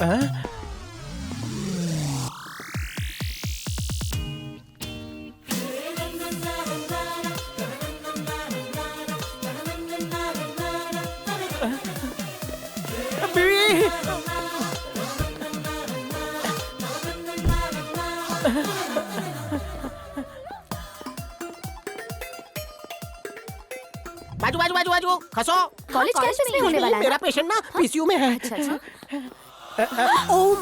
बाजू बाजू बाजू बाजू खसो। कॉलेज कैंपस में होने वाला है मेरा पेशेंट ना पीसीयू में है। अच्छा अच्छा। ओह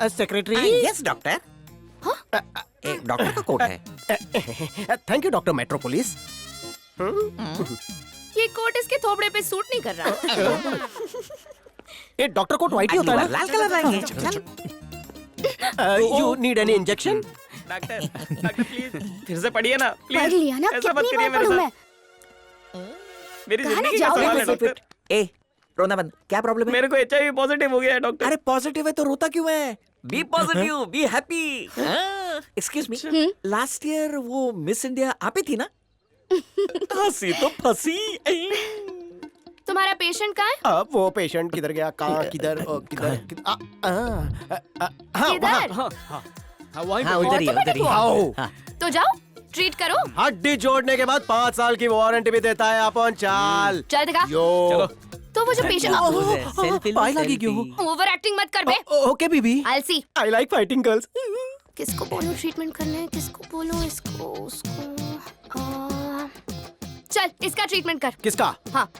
सेक्रेटरी। Yes doctor. एक डॉक्टर का कोट है। Thank you doctor metropolis. ये कोट इसके थोबड़े पे सूट नहीं कर रहा। ये डॉक्टर कोट व्हाइट ही होता है ना? लाल कलर लाएंगे। You need any injection? Doctor please फिर से पढ़िए ना पढ़ प्लीज। लिया ना, ऐसा मत कितनी करिए बार मेरे पढ़ूं साथ। मैं? मेरी कहाँ जिंदगी ना का जाओगे सवाल है बस? डॉक्टर। ए रोना बंद। क्या प्रॉब्लम है? मेरे को HIV पॉजिटिव हो गया है डॉक्टर। अरे पॉजिटिव है तो रोता क्यों है? Be positive, be happy. Excuse me, last year वो मिस इंडिया आप ही थी ना? हंसी तो फंसी। तुम्हारा पेशेंट कहाँ है? अब वो पेशेंट किधर गया? कहाँ? किधर? किधर? किधर? हाँ उधर ही है, उधर ही है। आओ। तो जाओ ट्रीट करो। हड्डी जोड़ने के बाद 5 साल की वारंटी भी देता है अपन। चाल चल दिखा। यो। तो वो जो पेशेंट सेल्फी पाई लगी क्यों? ओवर एक्टिंग मत कर बे। ओके बीबी। आलसी। I like fighting girls. किसको बोलूं ट्रीटमेंट करना है, किसको बोलूं, इसको उसको। चल इसका ट्रीटमेंट कर। किसका? हाँ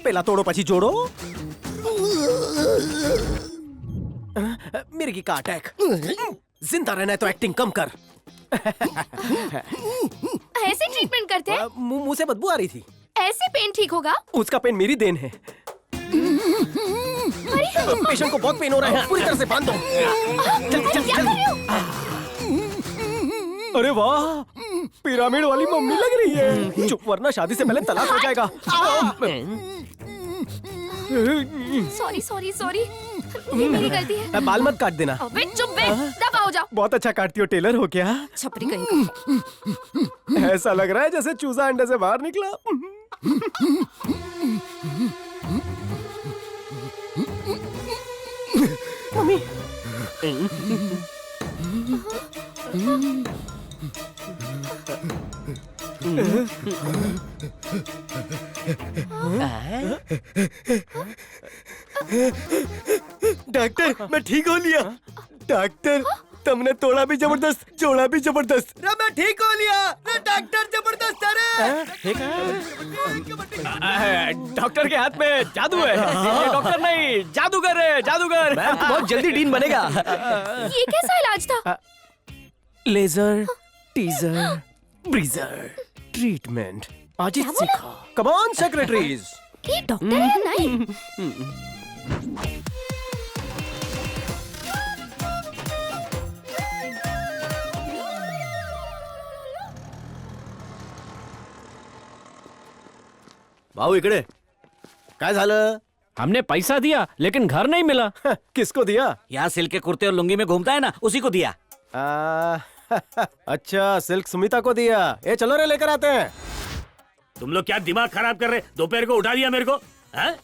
पहला तोड़ो पची जोड़ो। मिर्गी का अटैक। जिंदा रहना है तो एक्टिंग कम कर। ऐसे ट्रीटमेंट करते हैं? मुंह से बदबू आ रही थी। ऐसे पेन ठीक होगा? उसका पेन मेरी देन है। पेशेंट को बहुत पेन हो रहा है, पूरी तरह से बांध दो। चल चल चल। अरे वाह, पिरामिड वाली मम्मी लग रही है। चुप, वरना शादी से पहले तलाक हो जाएगा। सॉरी सॉरी सॉरी, ये मेरी गलती है। बाल मत काट देना। अबे चुप बे, दबा हो जाओ। बहुत अच्छा काटती हो, टेलर हो क्या? छपरी कहीं का। ऐसा लग रहा है जैसे चूजा अंडे से बाहर निकला। मम्मी। डॉक्टर मैं ठीक हो लिया। डॉक्टर तुमने तोड़ा भी जबरदस्त, जोड़ा भी जबरदस्त। मैं ठीक हो लिया। डॉक्टर जबरदस्त। डॉक्टर के हाथ में जादू है। ये डॉक्टर नहीं, जादूगर है, जादूगर। बहुत जल्दी डीन बनेगा। ये कैसा इलाज था? लेजर, टीजर, ब्रीजर, ट्रीटमेंट आज ही सीखा। Come on secretaries. ये डॉक्टर है नहीं? भाऊ इकडे काय झालं? हमने पैसा दिया लेकिन घर नहीं मिला। किसको दिया? यहाँ सिल्क के कुर्ते और लुंगी में घूमता है ना, उसी को दिया। अच्छा, सिल्क सुमिता को दिया। ये चलो रे, लेकर आते हैं। तुम लोग क्या दिमाग खराब कर रहे? दोपहर को उठा दिया मेरे को। हाँ?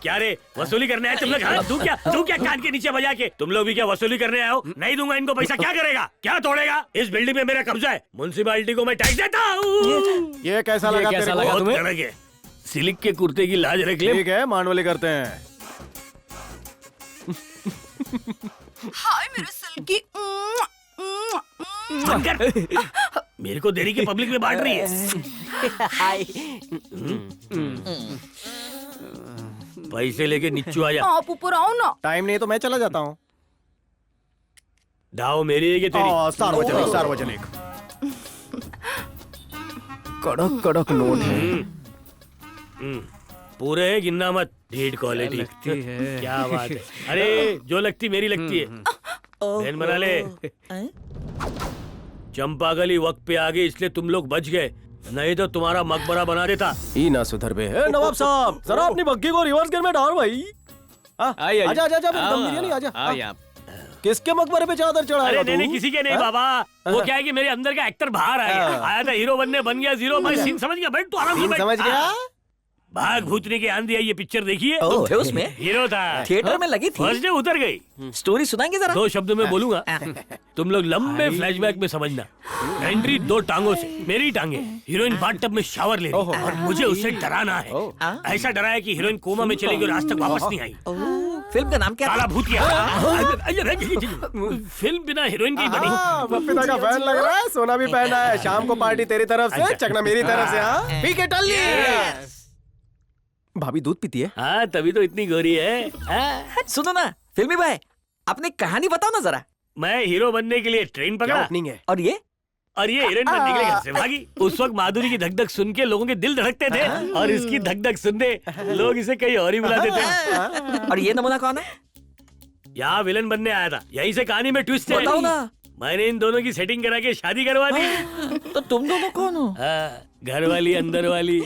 क्या रे, वसूली करने आए तुम लोग? हाँ? तू क्या कान के नीचे बजा के? तुम लोग भी क्या वसूली करने आए हो? नहीं दूंगा इनको पैसा। क्या करेगा? क्या तोड़ेगा? इस बिल्डिंग में मेरा कब्जा है। म्युनिसिपैलिटी को मैं टैक्स देता हूँ। ये कैसा लगा तेरे को? बहुत कड़क है। सिल्क के कुर्ते की लाज रख ले। ठीक है, मानवली करते हैं। हाय मेरे सिल्की। बंद कर। मेरे को देरी के पब्लिक में बांट रही है। पैसे लेके नीचू आ जा। आप ऊपर आओ ना। टाइम नहीं तो मैं चला जाता हूँ। दाव मेरी है कि तेरी? सार्वजनिक, सार्वजनिक। कड़क कड़क नोट है। पूरे है, गिनना मत। ढीठ क्वालिटी लगती है। क्या बात है। अरे जो लगती मेरी लगती है। बहन बना ले। चंपागली वक्त पे आ गई इसलिए तुम लोग बच गए, नहीं तो तुम्हारा मकबरा बना देता। ई ना सुधर बे। नवाब साहब जरा अपनी बग्घी को रिवर्स गियर में डाल भाई। आजा आजा आजा, दम बिरयानी आजा। किसके मकबरे पे चादर चढ़ाएगा अरे तू? नहीं नहीं किसी के नहीं बाबा, वो क्या है कि मेरे अंदर का एक्टर बाहर आ गया, आया था हीरो बनने, बन गया जीरो। मैं सीन समझ गया, बैठ तू आराम से सीन बैठ। समझ गया? भाग भूतनी की आंधी आई, ये पिक्चर देखिए। तुम थे उसमें? हीरो था, थिएटर में लगी थी। फर्स्ट डे उतर गई। स्टोरी सुनाएंगे जरा? 2 शब्दों में बोलूंगा, तुम लोग लंबे फ्लैशबैक में समझना। एंट्री 2 टांगों से, मेरी टांगे। हीरोइन बाथटब में शावर ले रही और मुझे उसे डराना है। ऐसा डराया कि हीरोइन कोमा में चली गई और आज तक वापस नहीं आई। फिल्म का नाम क्या काला था? भूतिया। फिल्म बिना हीरोइन की बनी। पपीता का फैन लग रहा है, सोना भी पहना है। शाम को पार्टी तेरी तरफ से, चकना मेरी तरफ से। हाँ ठीक है, टल्ली। भाभी दूध पीती है? हाँ तभी तो इतनी गोरी है। हाँ? सुनो ना फिल्मी भाई, अपनी कहानी बताओ ना जरा। मैं हीरो बनने के लिए ट्रेन क्या पकड़ा ओपनिंग है? और ये और ये हीरोइन बनने के लिए घर से भागी। उस वक्त माधुरी की धक धक सुन के लोगों के दिल धड़कते थे और इसकी धक धक सुनते लोग इसे कहीं और ही बुलाते थे। और ये नमूना कौन है? यहाँ विलन बनने आया था, यहीं से कहानी में ट्विस्ट है। बताओ ना। मैंने इन दोनों की सेटिंग करा के शादी करवा दी। तो तुम दोनों कौन हो? घर वाली अंदर वाली।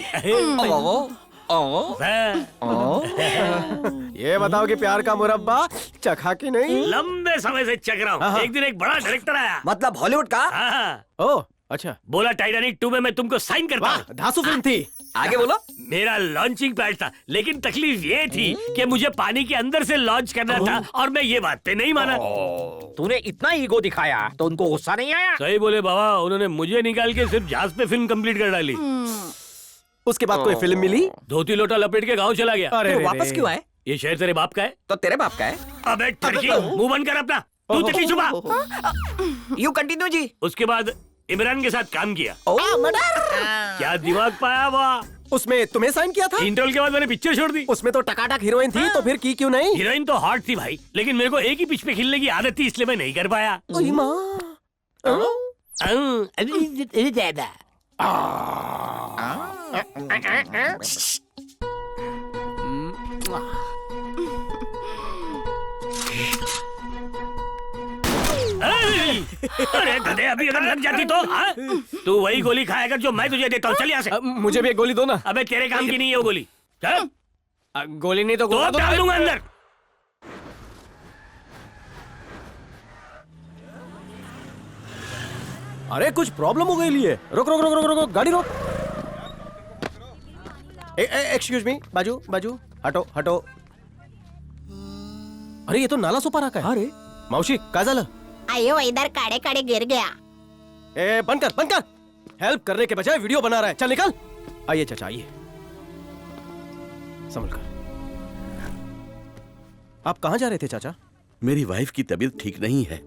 ये बताओ कि प्यार का मुरब्बा चखा कि नहीं? लंबे समय से चक रहा हूँ। एक दिन एक बड़ा डायरेक्टर आया। मतलब हॉलीवुड का? हाँ, ओह अच्छा, बोला टाइटैनिक 2 में मैं तुमको साइन करता वाह हूँ। धांसू फिल्म थी। आगे बोलो। मेरा लॉन्चिंग पैड था, लेकिन तकलीफ ये थी कि मुझे पानी के अंदर से लॉन्च करना था और मैं ये बात पे नहीं माना। तूने इतना ईगो दिखाया तो उनको गुस्सा नहीं आया? सही बोले बाबा, उन्होंने मुझे निकाल के सिर्फ जहाज पे फिल्म कंप्लीट कर डाली। उसके बाद कोई फिल्म मिली? धोती लोटा लपेट के गाँव चला गया। अरे फिर वापस क्यों आए? ये शहर तेरे बाप का है? तो तेरे बाप का है। अबे टर्की, मुंह बंद कर अपना। तू तकली छुपा। यू कंटिन्यू जी। उसके बाद इमरान के साथ काम किया। मर्डर। क्या दिमाग पाया वाह। उसमें तुम्हें साइन किया था? इंटरवल के बाद मैंने पिक्चर छोड़ दी। उसमें तो टकाटक हीरोइन थी, तो फिर की क्यों नहीं? हीरोइन तो हॉट थी भाई, लेकिन मेरे को एक ही पिच पे खेलने की आदत थी, इसलिए मैं नहीं कर पाया। ओए माँ। अरे गधे, अभी अगर लग जाती तो हाँ? तू वही गोली खाएगा जो मैं तुझे देता हूँ। चल यहाँ से। मुझे भी एक गोली दो ना। अबे तेरे काम की नहीं है वो गोली। चल गोली नहीं तो तो गोला डाल दूंगा अंदर। अरे कुछ प्रॉब्लम हो गई लिए। रुक रुक रुक रुक रुक, गाड़ी रोक। एक्सक्यूज मी, बाजू बाजू, हटो हटो। अरे ये तो नाला सुपारा का है। अरे मावशी काय झालं? आयो इधर काड़े काड़े गिर गया। ए बंद कर बंद कर। हेल्प करने के बजाय वीडियो बना रहा है। चल निकल। आइए चाचा आइए, संभल कर। आप कहाँ जा रहे थे चाचा? मेरी वाइफ की तबीयत ठीक नहीं है।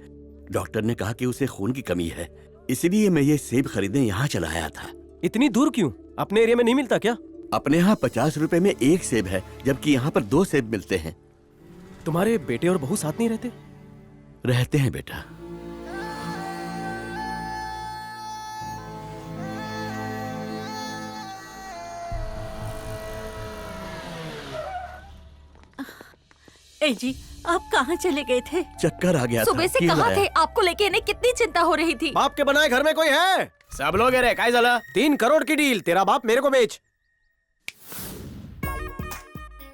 डॉक्टर ने कहा कि उसे खून की कमी है, इसलिए मैं ये सेब खरीदने यहाँ चला आया था। इतनी दूर क्यों? अपने एरिया में नहीं मिलता क्या? अपने यहाँ 50 रुपए में 1 सेब है, जबकि यहाँ पर 2 सेब मिलते हैं। तुम्हारे बेटे और बहू साथ नहीं रहते? रहते हैं बेटा। ए जी, आप कहाँ चले गए थे? चक्कर आ गया सुबह था। से कील कहाँ आया। थे? आपको लेके इन्हें कितनी चिंता हो रही थी। बाप के बनाए घर में कोई है? सब लोग रे काय झालं? 3 करोड़ की डील, तेरा बाप मेरे को बेच।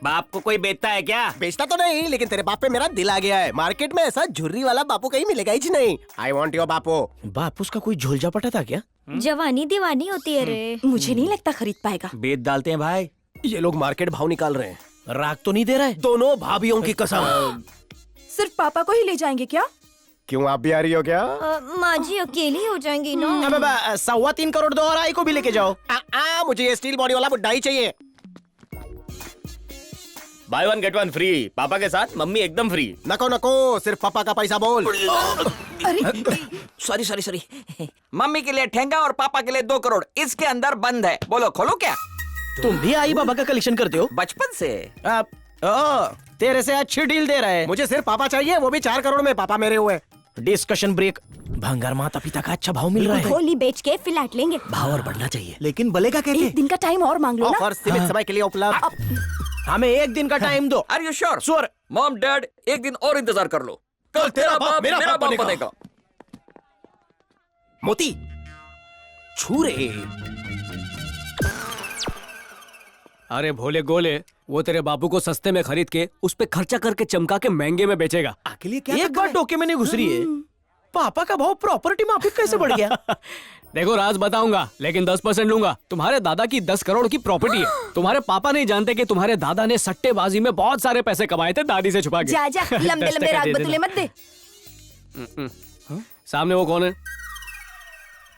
बाप को कोई बेचता है क्या? बेचता तो नहीं, लेकिन तेरे बाप पे मेरा दिल आ गया है। मार्केट में ऐसा झुर्री वाला बापू कहीं मिलेगा ही नहीं। आई वॉन्ट योर बापू। बाप उसका कोई झोलझा पटा था क्या? जवानी दीवानी होती है रे। मुझे नहीं लगता खरीद पाएगा। बेच डालते हैं भाई। ये लोग मार्केट भाव निकाल रहे हैं। राग तो नहीं दे रहा है? दोनों भाभीियों की कसम। सिर्फ पापा को ही ले जाएंगे क्या? क्यों आप भी आ रही हो क्या? माँ जी अकेली हो जाएंगी ना। 3.25 करोड़ दो और आई को भी लेके जाओ। मुझे ये स्टील बॉडी वाला बुड्ढा ही चाहिए। Buy 1 get 1 free. पापा के साथ मम्मी एकदम फ्री। नको नको, सिर्फ पापा का पैसा बोल। Sorry sorry sorry. मम्मी के लिए ठेंगा और पापा के लिए 2 करोड़ इसके अंदर बंद है। बोलो खोलो क्या? तुम भी आई बाबा का कलेक्शन करते हो? बचपन से। तेरे से अच्छी डील दे रहा है। मुझे सिर्फ पापा चाहिए, वो भी 4 करोड़ में। पापा मेरे हुए। Discussion break. भंगार माता पिता का अच्छा भाव मिल रहा है। होली बेच के फ्लैट लेंगे। भाव और बढ़ना चाहिए, लेकिन बलेगा कैसे? एक दिन का टाइम और मांग लो ना। ऑफर सीमित समय के लिए उपलब्ध। हमें 1 दिन का टाइम दो। Are you sure? Sure. Mom dad एक दिन और इंतजार कर लो। कल तेरा बाप मेरा बाप बनेगा। मोती छू रे। अरे भोले गोले, वो तेरे बापू को सस्ते में खरीद के उस पे खर्चा करके चमका के महंगे में बेचेगा। आपके लिए क्या एक बार टोके में नहीं घुसरी है, पापा का भाव प्रॉपर्टी माफिक कैसे बढ़ गया? देखो राज बताऊंगा, लेकिन 10% लूंगा। तुम्हारे दादा की 10 करोड़ की प्रॉपर्टी है। तुम्हारे पापा नहीं जानते कि तुम्हारे दादा ने सट्टेबाजी में बहुत सारे पैसे कमाए थे दादी से छुपा के। जा जा, लंबे 10% लंबे राग दे बतले देना। मत दे। सामने वो कौन है?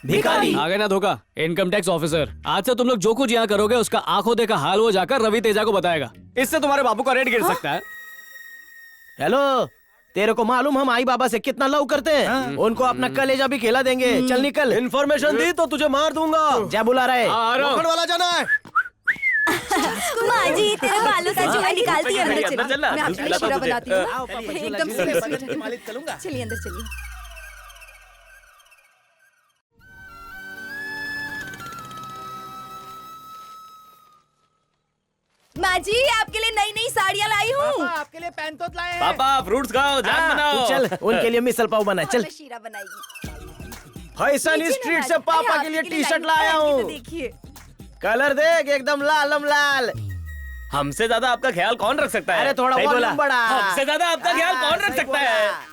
भिखारी। आ गए ना धोखा, इनकम टैक्स ऑफिसर। आज से तुम लोग जो कुछ यहाँ करोगे उसका आंखों देखा हाल वो जाकर रवि तेजा को बताएगा। इससे तुम्हारे बापू का रेट गिर सकता है। हेलो, तेरे को मालूम हम आई बाबा से कितना लव करते हैं? उनको अपना कलेजा भी खिला देंगे। चल निकल। इन्फॉर्मेशन दी तो तुझे मार दूंगा। जा बुला रहा है। आ रहा हूँ। लोखंड वाला जाना है। माँ जी, तेरे बालों का जुआ निकालती है। अंदर अंदर चल ना। मैं आपके लिए शीरा बनाती हूँ। आओ, पापा, झूला एकदम झूला से झूला मालिक करूंगा। चलिए अंदर चलिए। माँ जी, आपके लिए नई नई साड़ियाँ लाई हूँ। आपके लिए पैंतोत लाए हैं। पापा फ्रूट्स खाओ, जान हाँ, बनाओ। तू चल, उनके लिए मिसल पाव बना। चल। मैं शीरा बनाएगी। फैशन नीचे स्ट्रीट ना से लाइए। पापा अरे, के लिए आपके टी शर्ट लाई लाया हूँ। हूँ। देखिए। कलर देख, एकदम लालम लाल। हमसे ज्यादा आपका ख्याल कौन रख सकता है? अरे थोड़ा सही बोला। वॉल्यूम बढ़ा। हमसे ज्यादा आपका ख्याल हाँ, कौन रख सही सकता बोला। है?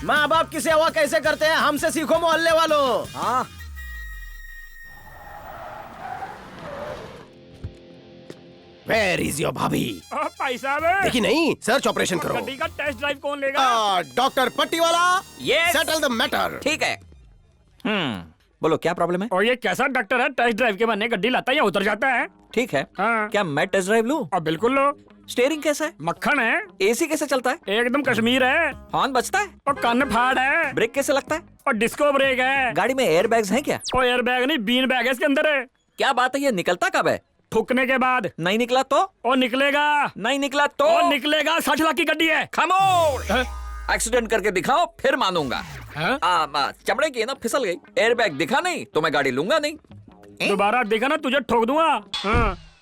माँ बाप की सेवा कैसे करते हैं हमसे सीखो मोहल्ले वालों। हाँ वेयर इज योर भाभी? भाई साहब देखी नहीं, सर्च ऑपरेशन करो। गड्डी का टेस्ट ड्राइव कौन लेगा? डॉक्टर पट्टी वाला, Yes. Settle the matter. ठीक है। बोलो क्या प्रॉब्लम है? और ये कैसा डॉक्टर है, टेस्ट ड्राइव के बहाने गड्डी लाता है या उतर जाता है? ठीक है। हाँ। क्या मैं टेस्ट ड्राइव लूं? और बिल्कुल लो। स्टीयरिंग कैसा है? मक्खन है, एसी कैसे चलता है? एकदम कश्मीर है, हॉर्न बजता है? और कान फाड़ है, ब्रेक कैसे लगता है? और डिस्को ब्रेक है, गाड़ी में एयर बैग्स हैं क्या? और एयर बैग नहीं बीन बैग है इसके अंदर है। क्या बात है, ये निकलता कब है? ठुकने के बाद। नहीं निकला तो? और निकलेगा। नहीं निकला तो? और निकलेगा। 60 लाख की गड्डी है। खामोश! एक्सीडेंट करके दिखाओ फिर मानूंगा। हाँ? चमड़े की है ना, फिसल गई। एयर बैग दिखा नहीं तो मैं गाड़ी लूंगा नहीं। दोबारा देखा ना तुझे ठोक दूंगा। हाँ।